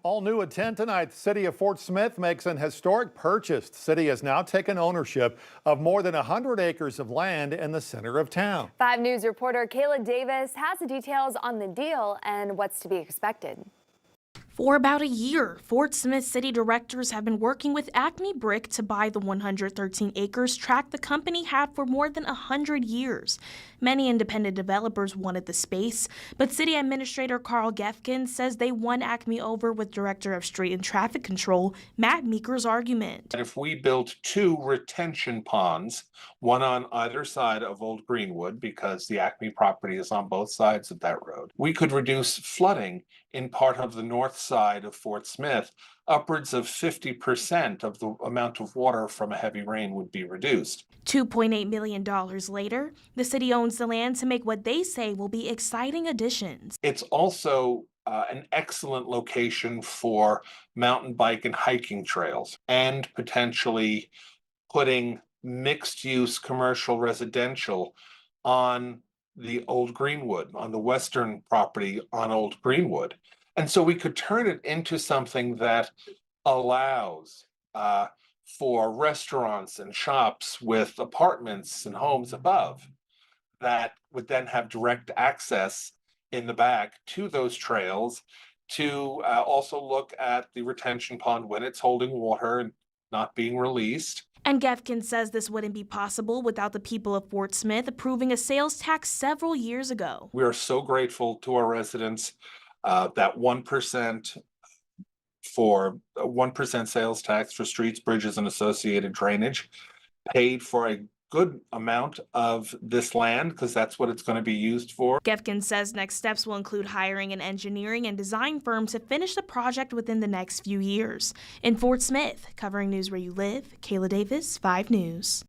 All new at 10 tonight, the city of Fort Smith makes an historic purchase. The city has now taken ownership of more than 100 acres of land in the center of town. 5 News reporter Kayla Davis has the details on the deal and what's to be expected. For about a year, Fort Smith city directors have been working with ACME Brick to buy the 113 acres tract the company had for more than 100 years. Many independent developers wanted the space, but City Administrator Carl Gefkin says they won ACME over with Director of Street and Traffic Control Matt Meeker's argument. If we built 2 retention ponds, one on either side of Old Greenwood, because the ACME property is on both sides of that road, we could reduce flooding in part of the north side of Fort Smith. Upwards of 50% of the amount of water from a heavy rain would be reduced. $2.8 million later, the city owns the land to make what they say will be exciting additions. It's also an excellent location for mountain bike and hiking trails, and potentially putting mixed-use commercial residential on the Old Greenwood, on the western property on Old Greenwood. And so we could turn it into something that allows for restaurants and shops with apartments and homes above that would then have direct access in the back to those trails to also look at the retention pond when it's holding water and not being released. And Gefkin says this wouldn't be possible without the people of Fort Smith approving a sales tax several years ago. We are so grateful to our residents that 1% for 1% sales tax for streets, bridges, and associated drainage paid for a good amount of this land, because that's what it's going to be used for. Gefkin says next steps will include hiring an engineering and design firm to finish the project within the next few years. In Fort Smith, covering news where you live, Kayla Davis, 5 News.